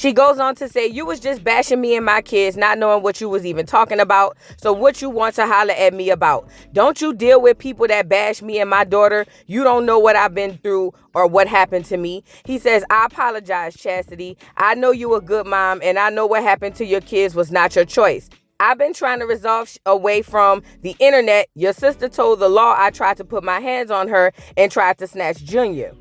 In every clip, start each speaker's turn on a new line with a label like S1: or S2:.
S1: She goes on to say, you was just bashing me and my kids, not knowing what you was even talking about. So what you want to holler at me about? Don't you deal with people that bash me and my daughter? You don't know what I've been through or what happened to me. He says, I apologize, Chasity. I know you a good mom, and I know what happened to your kids was not your choice. I've been trying to resolve away from the internet. Your sister told the law I tried to put my hands on her and tried to snatch Junior.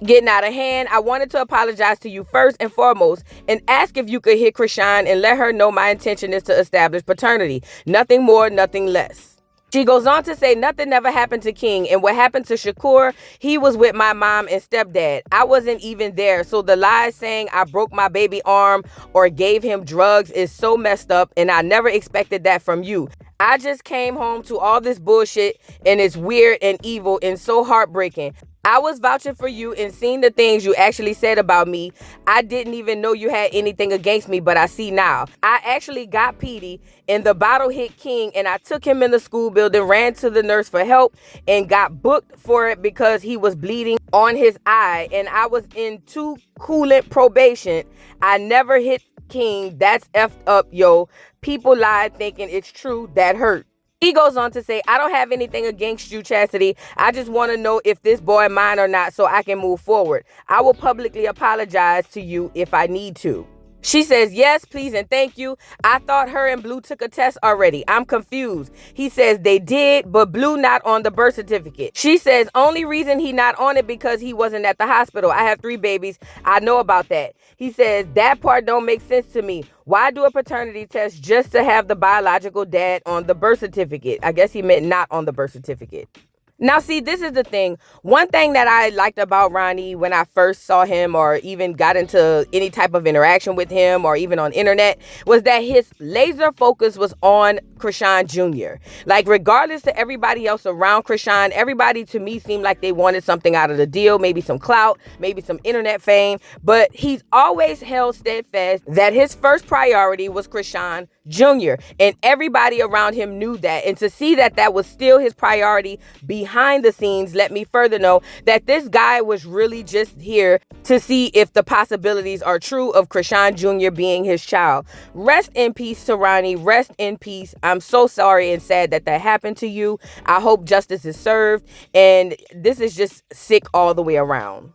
S1: Getting out of hand. I wanted to apologize to you first and foremost and ask if you could hit Chrisean and let her know my intention is to establish paternity. Nothing more, nothing less. She goes on to say nothing never happened to King, and what happened to Shakur, he was with my mom and stepdad. I wasn't even there, so the lies saying I broke my baby arm or gave him drugs is so messed up, and I never expected that from you. I just came home to all this bullshit, and it's weird and evil and so heartbreaking. I was vouching for you and seeing the things you actually said about me. I didn't even know you had anything against me, but I see now. I actually got Petey and the bottle hit King, and I took him in the school building, ran to the nurse for help, and got booked for it because he was bleeding on his eye, and I was in 2 coolant probation. I never hit King. That's effed up, yo. People lied thinking it's true. That hurt. He goes on to say, I don't have anything against you, Chasity. I just want to know if this boy mine or not so I can move forward. I will publicly apologize to you if I need to. She says, yes, please, and thank you. I thought her and Blue took a test already. I'm confused. He says they did, but Blue not on the birth certificate. She says, only reason he not on it because he wasn't at the hospital. I have 3 babies. I know about that. He says, that part don't make sense to me. Why do a paternity test just to have the biological dad on the birth certificate? I guess he meant not on the birth certificate. Now, see, this is the thing. One thing that I liked about Ronnie when I first saw him or even got into any type of interaction with him or even on internet was that his laser focus was on Chrisean Jr. Like, regardless to everybody else around Chrisean, everybody to me seemed like they wanted something out of the deal, maybe some clout, maybe some internet fame. But he's always held steadfast that his first priority was Chrisean Jr. And everybody around him knew that. And to see that that was still his priority behind the scenes let me further know that this guy was really just here to see if the possibilities are true of Chrisean Jr. being his child. Rest in peace to Ronnie. Rest in peace. I'm so sorry and sad that that happened to you. I hope justice is served. And this is just sick all the way around.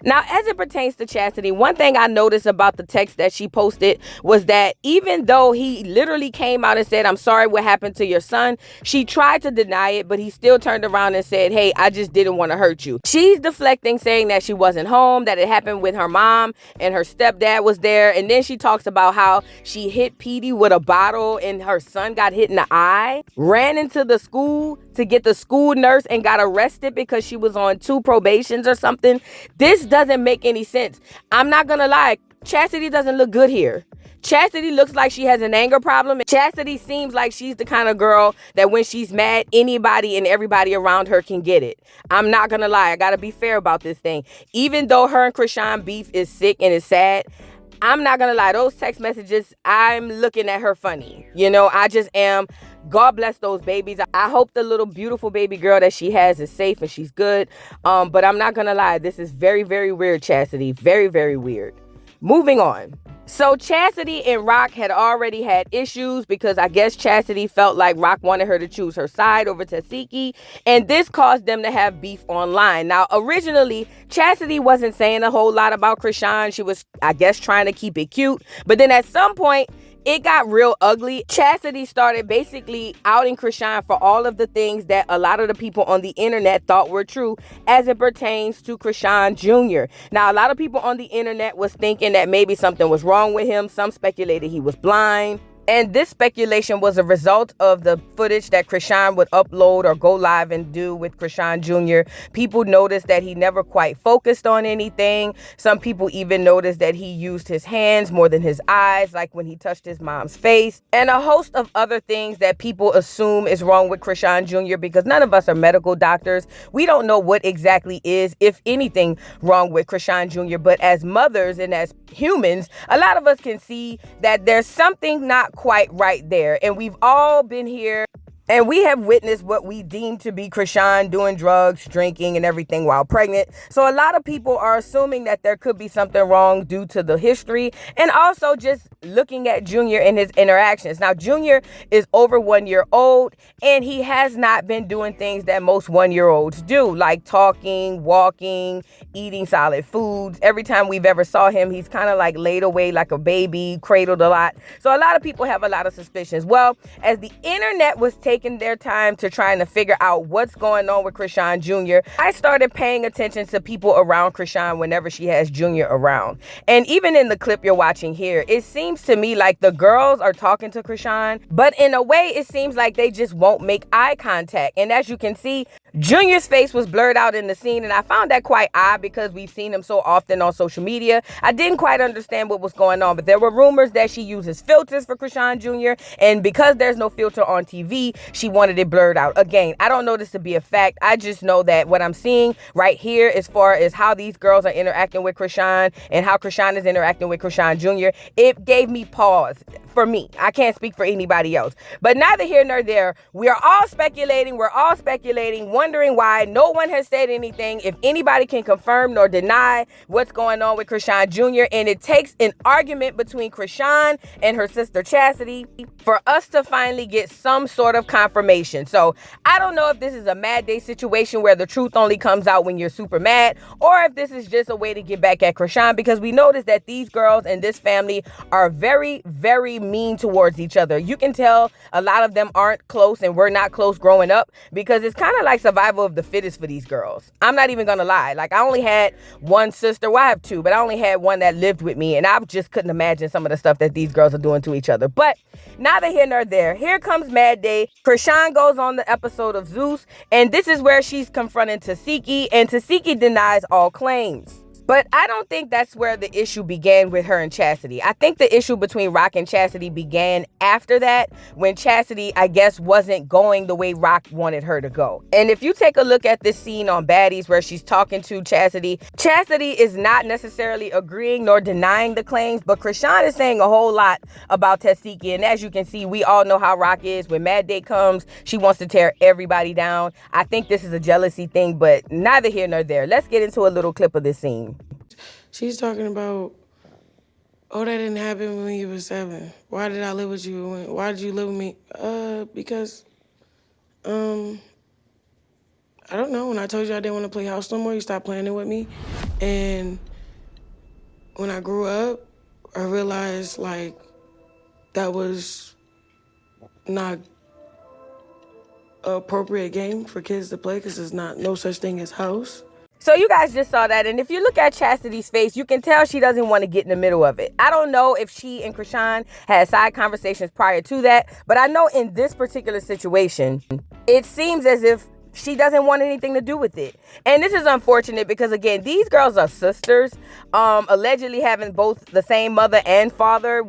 S1: Now, as it pertains to Chasity, one thing I noticed about the text that she posted was that even though he literally came out and said, I'm sorry what happened to your son, she tried to deny it, but he still turned around and said, hey, I just didn't want to hurt you. She's deflecting, saying that she wasn't home, that it happened with her mom and her stepdad was there. And then she talks about how she hit Petey with a bottle and her son got hit in the eye, ran into the school to get the school nurse and got arrested because she was on 2 probations or something. This doesn't make any sense. I'm not gonna lie, Chasity doesn't look good here. Chasity looks like she has an anger problem. Chasity seems like she's the kind of girl that when she's mad, anybody and everybody around her can get it. I'm not gonna lie, I gotta be fair about this thing. Even though her and Chrisean beef is sick and is sad, I'm not gonna lie, those text messages, I'm looking at her funny. You know, I just am. God bless those babies. I hope the little beautiful baby girl that she has is safe and she's good. But I'm not gonna lie, this is very, very weird, Chasity. Very, very weird. Moving on. So Chasity and Rock had already had issues because I guess Chasity felt like Rock wanted her to choose her side over Tasiki, and this caused them to have beef online. Now, originally, Chasity wasn't saying a whole lot about Chrisean. She was, I guess, trying to keep it cute. But then at some point, it got real ugly. Chasity started basically outing Chrisean for all of the things that a lot of the people on the internet thought were true as it pertains to Chrisean Jr. Now, a lot of people on the internet was thinking that maybe something was wrong with him. Some speculated he was blind. And this speculation was a result of the footage that Chrisean would upload or go live and do with Chrisean Jr. People noticed that he never quite focused on anything. Some people even noticed that he used his hands more than his eyes, like when he touched his mom's face. And a host of other things that people assume is wrong with Chrisean Jr. because none of us are medical doctors. We don't know what exactly is, if anything, wrong with Chrisean Jr. But as mothers and as humans, a lot of us can see that there's something not quite right there. And we've all been here And we have witnessed what we deem to be Chrisean doing drugs, drinking, and everything while pregnant. So a lot of people are assuming that there could be something wrong due to the history and also just looking at Junior and his interactions. Now, Junior is over 1 year old and he has not been doing things that most 1 year olds do, like talking, walking, eating solid foods. Every time we've ever saw him, he's kind of like laid away like a baby, cradled a lot. So a lot of people have a lot of suspicions. Well, as the internet was taking their time to trying to figure out what's going on with Chrisean Jr., I started paying attention to people around Chrisean whenever she has Junior around. And even in the clip you're watching here, it seems to me like the girls are talking to Chrisean, but in a way it seems like they just won't make eye contact. And as you can see, Junior's face was blurred out in the scene, and I found that quite odd because we've seen him so often on social media. I didn't quite understand what was going on, but there were rumors that she uses filters for Chrisean Jr., and because there's no filter on TV, she wanted it blurred out. Again, I don't know this to be a fact. I just know that what I'm seeing right here as far as how these girls are interacting with Chrisean and how Chrisean is interacting with Chrisean Jr., it gave me pause for me. I can't speak for anybody else. But neither here nor there. We are all speculating. We're all speculating, wondering why no one has said anything. If anybody can confirm nor deny what's going on with Chrisean Jr., and it takes an argument between Chrisean and her sister Chasity for us to finally get some sort of confirmation. So I don't know if this is a mad day situation where the truth only comes out when you're super mad, or if this is just a way to get back at Chrisean, because we noticed that these girls and this family are very, very mean towards each other. You can tell a lot of them aren't close and we're not close growing up, because it's kind of like survival of the fittest for these girls. I'm not even gonna lie. Like, I only had one sister. Well, I have two, but I only had one that lived with me, and I just couldn't imagine some of the stuff that these girls are doing to each other. But neither here nor there. Here comes Mad Day. Chrisean goes on the episode of Zeus, and this is where she's confronting Chasity, and Chasity denies all claims. But I don't think that's where the issue began with her and Chasity. I think the issue between Rock and Chasity began after that, when Chasity, I guess, wasn't going the way Rock wanted her to go. And if you take a look at this scene on Baddies where she's talking to Chasity, Chasity is not necessarily agreeing nor denying the claims, but Chrisean is saying a whole lot about Chasity. And as you can see, we all know how Rock is. When Mad Day comes, she wants to tear everybody down. I think this is a jealousy thing, but neither here nor there. Let's get into a little clip of this scene.
S2: She's talking about, oh, that didn't happen when you were 7. Why did I live with you? Why did you live with me? Because, I don't know. When I told you I didn't want to play house no more, you stopped playing it with me. And when I grew up, I realized, like, that was not an appropriate game for kids to play, because there's no such thing as house.
S1: So you guys just saw that, and if you look at Chastity's face, you can tell she doesn't want to get in the middle of it. I don't know if she and Chrisean had side conversations prior to that, but I know in this particular situation, it seems as if she doesn't want anything to do with it. And this is unfortunate because, again, these girls are sisters, allegedly having both the same mother and father.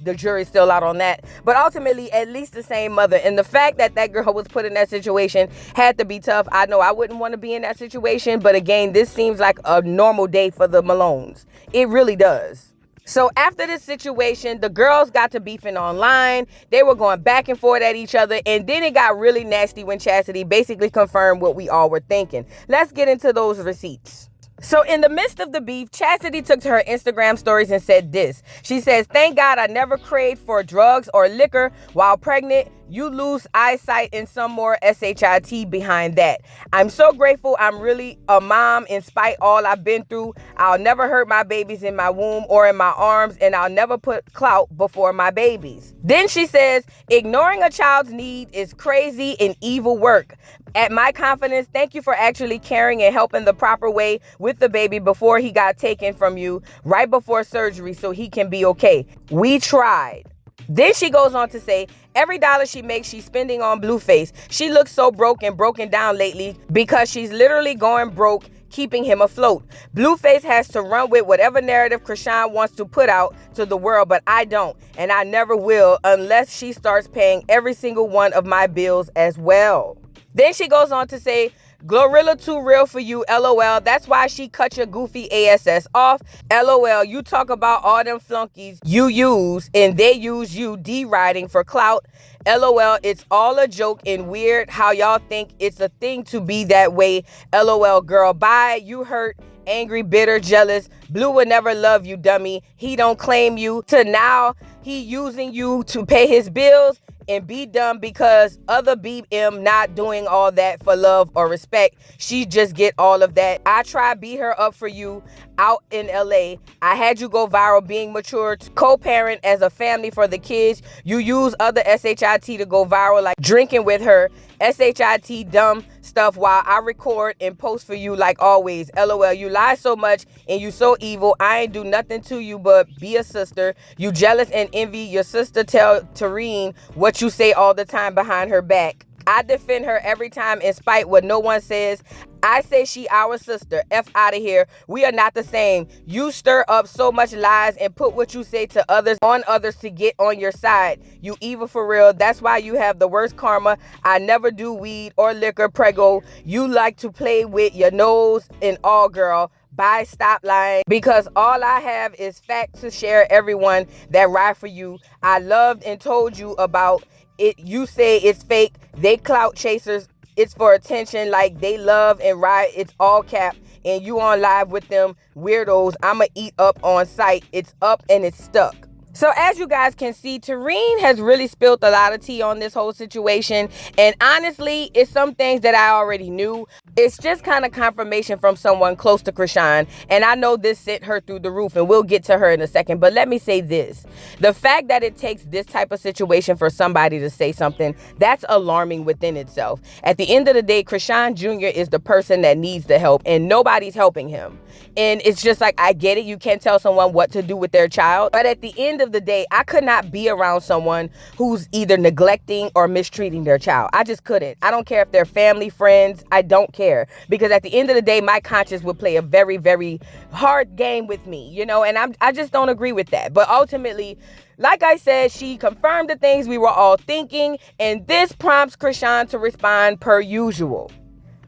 S1: The jury's still out on that, but ultimately at least the same mother. And the fact that that girl was put in that situation had to be tough. I know I wouldn't want to be in that situation, but again, this seems like a normal day for the Malones. It really does. So after this situation, the girls got to beefing online. They were going back and forth at each other, and then it got really nasty when Chasity basically confirmed what we all were thinking. Let's get into those receipts. So in the midst of the beef, Chasity took to her Instagram stories and said this. She says, "Thank God I never craved for drugs or liquor while pregnant. You lose eyesight and some more SHIT behind that. I'm so grateful I'm really a mom in spite all I've been through. I'll never hurt my babies in my womb or in my arms, and I'll never put clout before my babies." Then she says, "Ignoring a child's need is crazy and evil work. At my confidence, thank you for actually caring and helping the proper way with the baby before he got taken from you right before surgery so he can be okay. We tried." Then she goes on to say, every dollar she makes, she's spending on Blueface. She looks so broken down lately because she's literally going broke, keeping him afloat. Blueface has to run with whatever narrative Chrisean wants to put out to the world, but I don't, and I never will unless she starts paying every single one of my bills as well. Then she goes on to say, Glorilla too real for you, LOL. That's why she cut your goofy ASS off. LOL, you talk about all them flunkies you use and they use you deriding for clout. LOL, it's all a joke and weird how y'all think it's a thing to be that way. LOL, girl, bye. You hurt, angry, bitter, jealous. Blue would never love you, dummy. He don't claim you. To now, he using you to pay his bills and be dumb because other BM not doing all that for love or respect. She just get all of that. I try beat her up for you out in LA. I had you go viral being mature, to co-parent as a family for the kids. You use other SHIT to go viral like drinking with her. SHIT dumb stuff while I record and post for you like always. LOL, you lie so much and you so evil. I ain't do nothing to you but be a sister. You jealous and envy your sister. Tell Tareen what you say all the time behind her back. I defend her every time in spite what no one says. I say she our sister. F out of here. We are not the same. You stir up so much lies and put what you say to others on others to get on your side. You evil for real. That's why you have the worst karma. I never do weed or liquor, prego. You like to play with your nose and all, girl. Bye, stop lying, because all I have is facts to share. Everyone that ride for you, I loved and told you about it. You say it's fake. They clout chasers. It's for attention, like they love and ride. It's all cap, and you on live with them weirdos. I'ma eat up on sight. It's up and it's stuck. So as you guys can see, Tareen has really spilled a lot of tea on this whole situation. And honestly, it's some things that I already knew. It's just kind of confirmation from someone close to Chrisean. And I know this sent her through the roof, and we'll get to her in a second. But let me say this. The fact that it takes this type of situation for somebody to say something, that's alarming within itself. At the end of the day, Chrisean Jr. is the person that needs the help, and nobody's helping him. And it's just like, I get it. You can't tell someone what to do with their child. But at the end of the day, I could not be around someone who's either neglecting or mistreating their child. I just couldn't. I don't care if they're family, friends. I don't care. Because at the end of the day, my conscience would play a very, very hard game with me, you know, and I just don't agree with that. But ultimately, like I said, she confirmed the things we were all thinking, and this prompts Chrisean to respond per usual.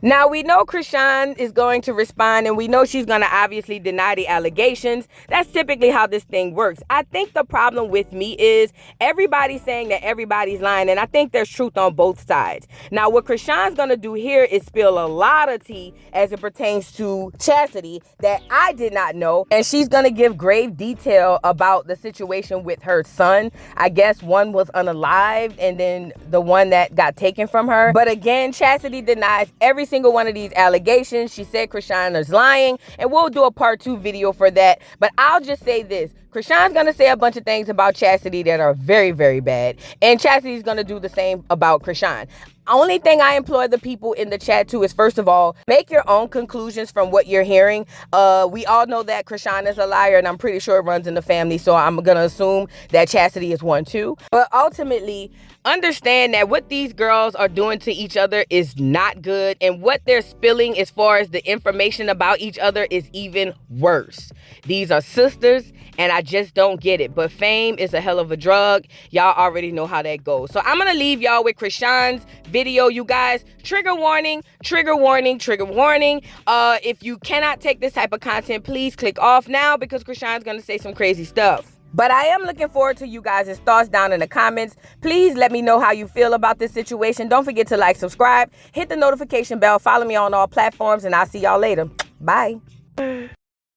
S1: Now, we know Chrisean is going to respond, and we know she's going to obviously deny the allegations. That's typically how this thing works. I think the problem with me is everybody's saying that everybody's lying, and I think there's truth on both sides. Now, what Chrisean's going to do here is spill a lot of tea as it pertains to Chasity that I did not know, and she's going to give grave detail about the situation with her son. I guess one was unalived, and then the one that got taken from her. But again, Chasity denies every single one of these allegations. She said Chrisean is lying, and we'll do a part 2 video for that. But I'll just say this. Chrisean's going to say a bunch of things about Chasity that are very, very bad. And Chastity's going to do the same about Chrisean. Only thing I implore the people in the chat to is, first of all, make your own conclusions from what you're hearing. We all know that Chrisean is a liar, and I'm pretty sure it runs in the family, so I'm going to assume that Chasity is one too. But ultimately, understand that what these girls are doing to each other is not good, and what they're spilling as far as the information about each other is even worse. These are sisters, and I just don't get it. But fame is a hell of a drug. Y'all already know how that goes. So I'm going to leave y'all with Chrisean's video, you guys. Trigger warning, trigger warning, trigger warning. If you cannot take this type of content, please click off now, because Chrisean's going to say some crazy stuff. But I am looking forward to you guys' thoughts down in the comments. Please let me know how you feel about this situation. Don't forget to like, subscribe, hit the notification bell, follow me on all platforms, and I'll see y'all later. Bye.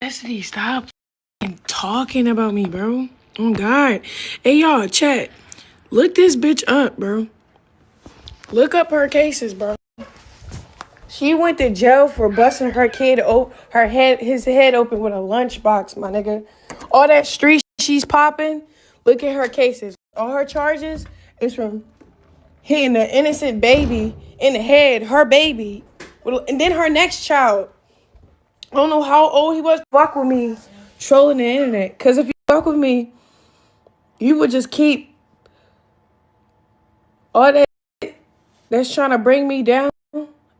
S2: Chastity, stop talking about me, bro. Oh, God. Hey, y'all, chat. Look this bitch up, bro. Look up her cases, bro. She went to jail for busting her kid, his head open with a lunchbox, my nigga. All that street she's popping, look at her cases. All her charges is from hitting an innocent baby in the head, her baby. And then her next child. I don't know how old he was. Fuck with me trolling the internet. Because if you fuck with me, you would just keep all that that's trying to bring me down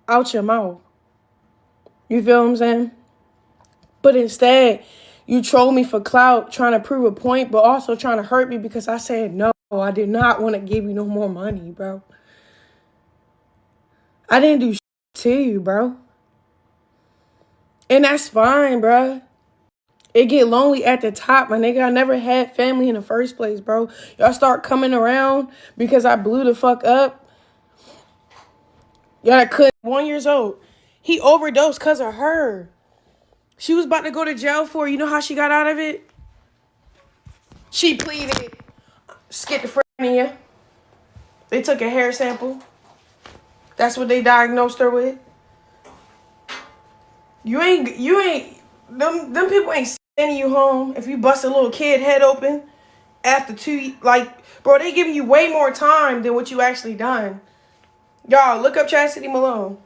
S2: out your mouth. You feel what I'm saying? But instead, you troll me for clout, trying to prove a point, but also trying to hurt me because I said no. I did not want to give you no more money, bro. I didn't do shit to you, bro. And that's fine, bro. It get lonely at the top, my nigga. I never had family in the first place, bro. Y'all start coming around because I blew the fuck up. Y'all couldn't. 1 year old. He overdosed because of her. She was about to go to jail for it. You know how she got out of it? She pleaded schizophrenia. They took a hair sample. That's what they diagnosed her with. Them people ain't sending you home if you bust a little kid head open after 2, like, bro, they giving you way more time than what you actually done. Y'all, look up Chastity Malone.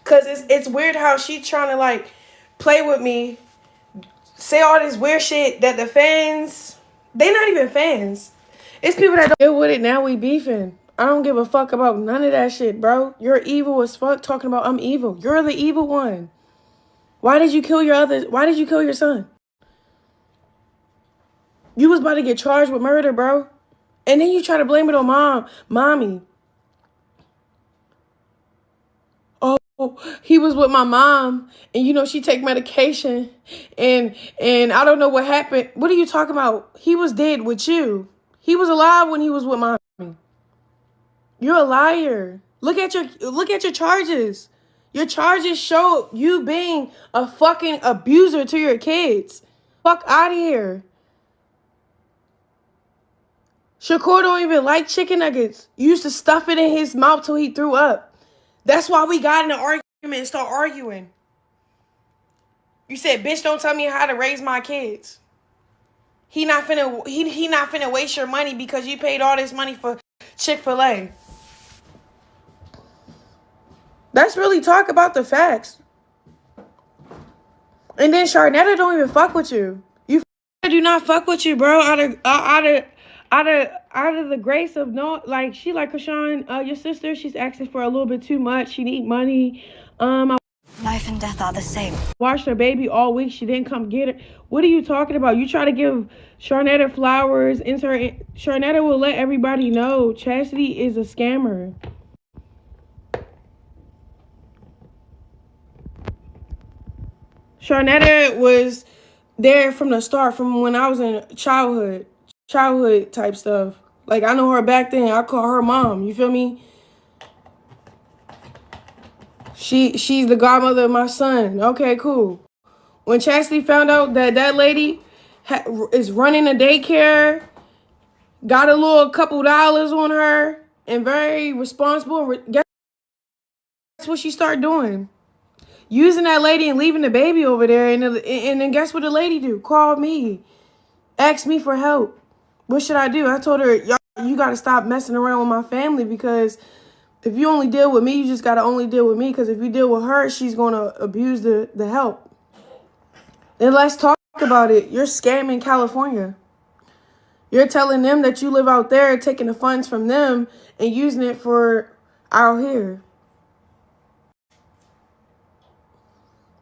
S2: Cause it's weird how she trying to like play with me, say all this weird shit that the fans, they not even fans. It's people that don't deal with it. Now we beefing. I don't give a fuck about none of that shit, bro. You're evil as fuck talking about I'm evil. You're the evil one. Why did you kill your son? You was about to get charged with murder, bro. And then you try to blame it on mommy. Oh, he was with my mom, and you know she take medication, and I don't know what happened. What are you talking about? He was dead with you. He was alive when he was with mommy. You're a liar. Look at your charges. Your charges show you being a fucking abuser to your kids. Fuck out of here. Shakur don't even like chicken nuggets. You used to stuff it in his mouth till he threw up. That's why we got in an argument and start arguing. You said, bitch, don't tell me how to raise my kids. He not finna waste your money because you paid all this money for Chick-fil-A. Let's really talk about the facts. And then Sharnetta don't even fuck with you. You do not fuck with you, bro. Out of the grace of no, like she like Chrisean, your sister. She's asking for a little bit too much. She need money.
S3: Life and death are the same.
S2: Watched her baby all week. She didn't come get her. What are you talking about? You try to give Sharnetta flowers. Sharnetta will let everybody know Chasity is a scammer. Sharnetta was there from the start, from when I was in childhood type stuff. Like, I know her back then. I call her mom. You feel me? She's the godmother of my son. Okay, cool. When Chastity found out that lady is running a daycare, got a little couple dollars on her, and very responsible, guess what she started doing? Using that lady and leaving the baby over there. And then guess what the lady do? Called me. Asked me for help. What should I do? I told her, you got to stop messing around with my family, because if you only deal with me, you just got to only deal with me, because if you deal with her, she's going to abuse the help. And let's talk about it. You're scamming California. You're telling them that you live out there, taking the funds from them and using it for out here.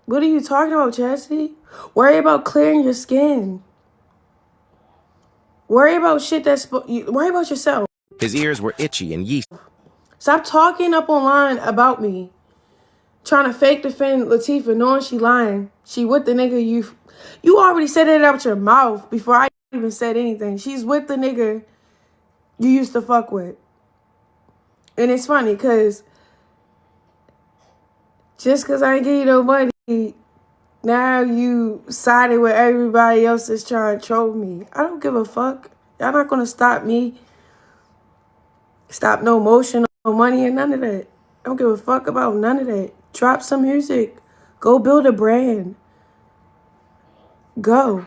S2: What are you talking about, Chastity? Worry about clearing your skin. Worry about shit worry about yourself.
S4: His ears were itchy and yeast.
S2: Stop talking up online about me. Trying to fake defend Latifah, knowing she lying. She with the nigga you already said it out your mouth before I even said anything. She's with the nigga you used to fuck with. And it's funny because just because I ain't give you no money, now you sided with everybody else that's trying to troll me. I don't give a fuck. Y'all not going to stop me. Stop no motion, no money, and none of that. I don't give a fuck about none of that. Drop some music. Go build a brand. Go.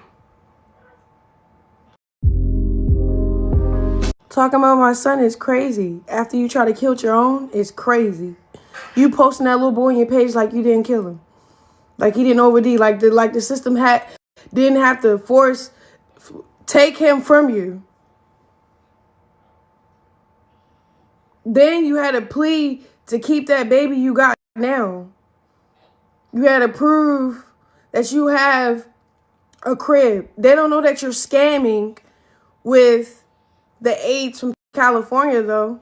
S2: Talking about my son is crazy. After you try to kill your own, it's crazy. You posting that little boy on your page like you didn't kill him. Like he didn't OD. Like the system didn't have to take him from you. Then you had a plea to keep that baby you got now. You had to prove that you have a crib. They don't know that you're scamming with the AIDS from California, though.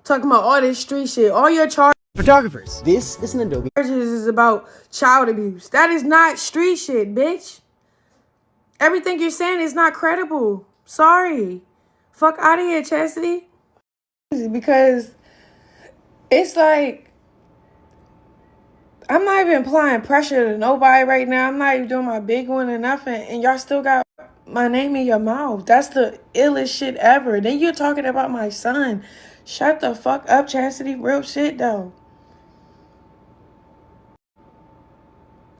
S2: Talking about all this street shit. All your charges
S5: Photographers, this is an Adobe.
S2: is about child abuse. That is not street shit, bitch. Everything you're saying is not credible. Sorry. Fuck out of here, Chasity. Because it's like, I'm not even applying pressure to nobody right now. I'm not even doing my big one or nothing. And y'all still got my name in your mouth. That's the illest shit ever. Then you're talking about my son. Shut the fuck up, Chasity. Real shit, though.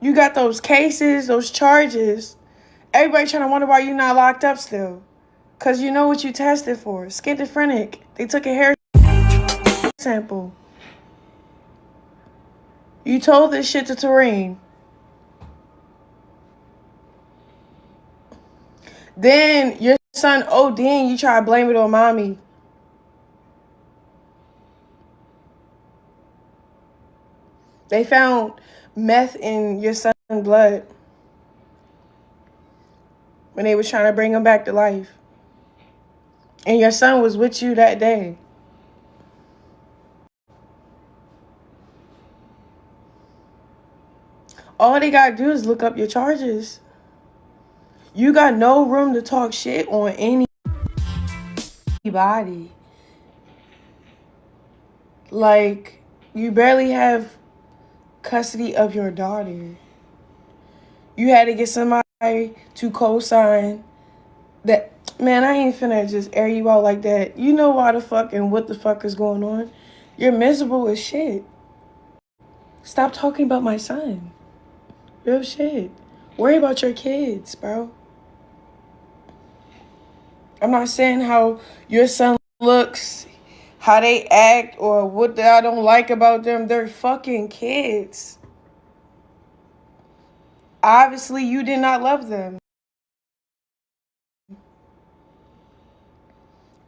S2: You got those cases, those charges. Everybody trying to wonder why you not locked up still. Because you know what you tested for. Schizophrenic. They took a hair sample. You told this shit to Tareen. Then your son OD and you try to blame it on mommy. They found meth in your son's blood when they was trying to bring him back to life. And your son was with you that day. All they gotta do is look up your charges. You got no room to talk shit on anybody. Like, you barely have custody of your daughter. You had to get somebody to co-sign that. Man, I ain't finna just air you out like that. You know why the fuck and what the fuck is going on. You're miserable as shit. Stop talking about my son. Real shit. Worry about your kids, bro. I'm not saying how your son looks, how they act, or what I don't like about them. They're fucking kids. Obviously, you did not love them.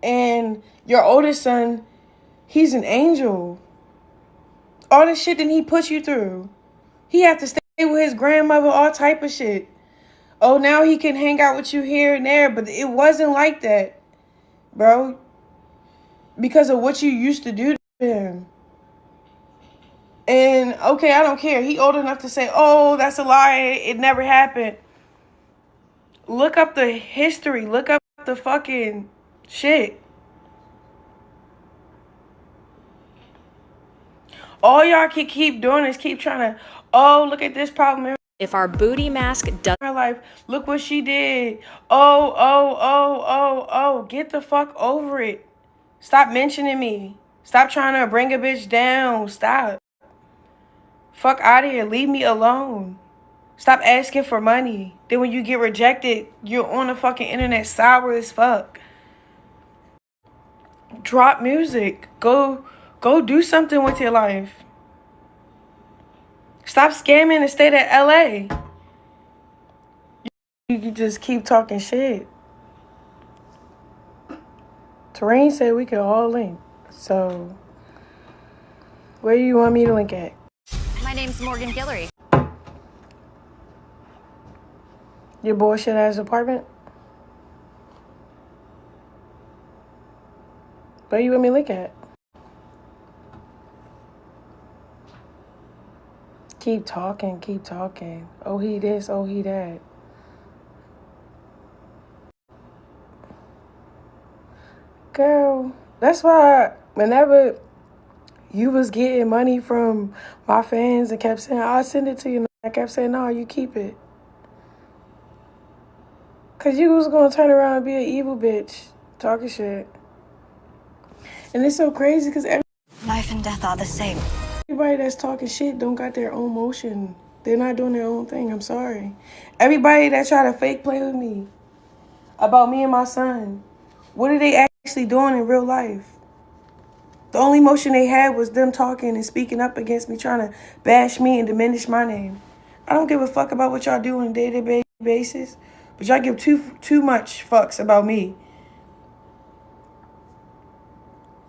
S2: And your oldest son, he's an angel. All the shit that he put you through. He had to stay with his grandmother, all type of shit. Oh, now he can hang out with you here and there, but it wasn't like that, bro. Because of what you used to do to him. And, okay, I don't care. He old enough to say, oh, that's a lie. It never happened. Look up the history. Look up the fucking shit. All y'all can keep doing is keep trying to, oh, look at this problem.
S6: If our booty mask does
S2: Her life, look what she did. Oh. Get the fuck over it. Stop mentioning me. Stop trying to bring a bitch down. Stop. Fuck out of here. Leave me alone. Stop asking for money. Then when you get rejected, you're on the fucking internet sour as fuck. Drop music. Go do something with your life. Stop scamming and stay at LA. You can just keep talking shit. Tareen said we could all link. So, where do you want me to link at?
S6: My name's Morgan Guillory.
S2: Your bullshit ass apartment? Where you want me to link at? Keep talking. Oh, he this, oh, he that. Girl, that's why whenever you was getting money from my fans and kept saying, I'll send it to you, I kept saying, no, you keep it. Because you was going to turn around and be an evil bitch, talking shit. And it's so crazy because
S3: Life and death are the same.
S2: everybody that's talking shit don't got their own motion. They're not doing their own thing. I'm sorry. Everybody that try to fake play with me about me and my son, what are they actually doing in real life? The only motion they had was them talking and speaking up against me, trying to bash me and diminish my name. I don't give a fuck about what y'all do on a day-to-day basis, but y'all give too much fucks about me.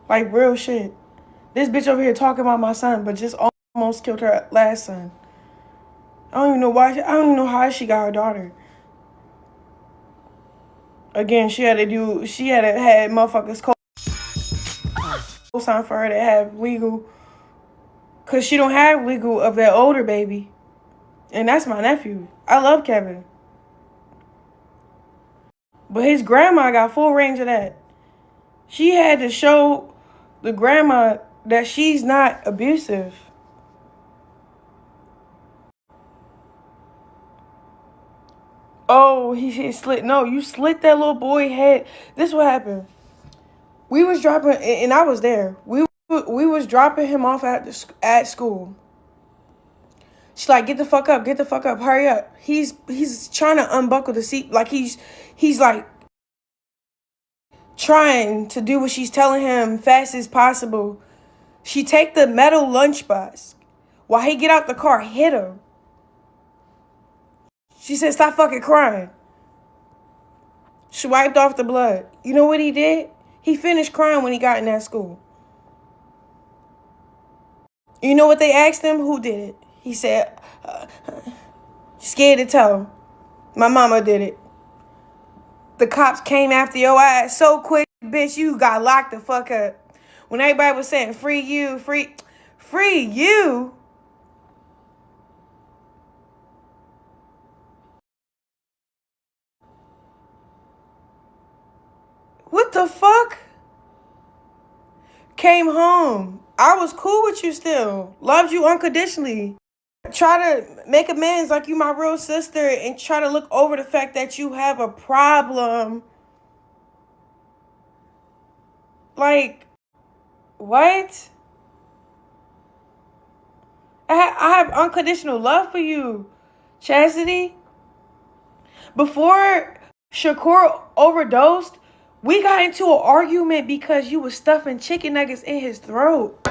S2: Like real shit. This bitch over here talking about my son, but just almost killed her last son. I don't even know why. I don't even know how she got her daughter. Again, she had motherfuckers cold. Time for her to have legal, because she don't have legal of that older baby. And that's my nephew. I love Kevin. But his grandma got full range of that. She had to show the grandma that she's not abusive. Oh, he slit. No, you slit that little boy head. This what happened. We was dropping, and I was there. We was dropping him off at school. She's like, get the fuck up, hurry up. He's trying to unbuckle the seat, like he's like trying to do what she's telling him fast as possible. She take the metal lunchbox while he get out the car, hit him. She said, stop fucking crying. She wiped off the blood. You know what he did? He finished crying when he got in that school. You know what they asked him? Who did it? He said, scared to tell. My mama did it. The cops came after your ass so quick, bitch, you got locked the fuck up. When everybody was saying, free you, free you. What the fuck? Came home. I was cool with you still. Loved you unconditionally. Try to make amends like you my real sister and try to look over the fact that you have a problem. Like, what? I have unconditional love for you, Chasity. Before Shakur overdosed, we got into an argument because you was stuffing chicken nuggets in his throat.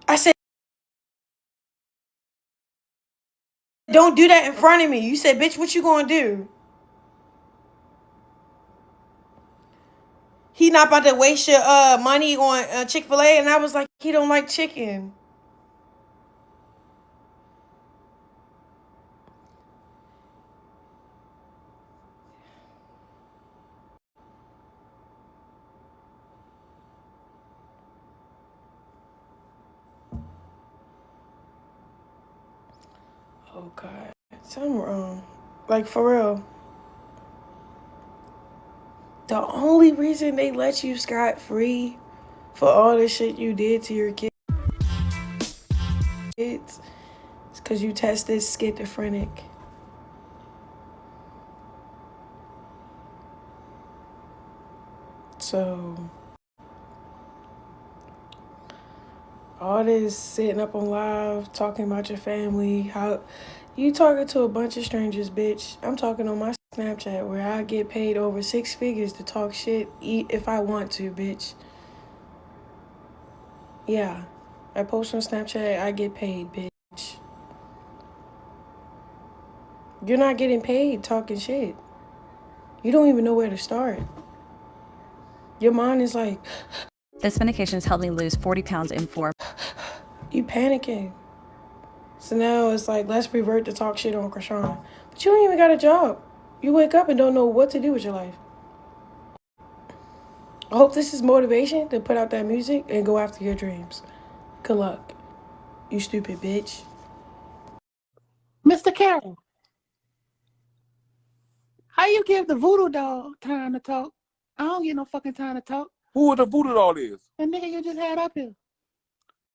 S2: I said, don't do that in front of me. You said, bitch, what you gonna do? He not about to waste your money on Chick-fil-A. And I was like, he don't like chicken. Oh, God. Something wrong. Like, for real. The only reason they let you scot-free for all the shit you did to your kids is because you tested schizophrenic. So, all this sitting up on live, talking about your family, how you talking to a bunch of strangers, bitch. I'm talking on my Snapchat where I get paid over 6 figures to talk shit if I want to, bitch. Yeah, I post on Snapchat, I get paid, bitch. You're not getting paid talking shit. You don't even know where to start. Your mind is like,
S6: This medication has helped me lose 40 pounds in 4.
S2: you panicking. So now it's like, let's revert to talk shit on Chrisean. But you don't even got a job. You wake up and don't know what to do with your life. I hope this is motivation to put out that music and go after your dreams. Good luck, you stupid bitch.
S7: Mr. Carroll, how you give the voodoo doll time to talk? I don't get no fucking time to talk.
S8: Who the voodoo doll is?
S7: The nigga you just had up here.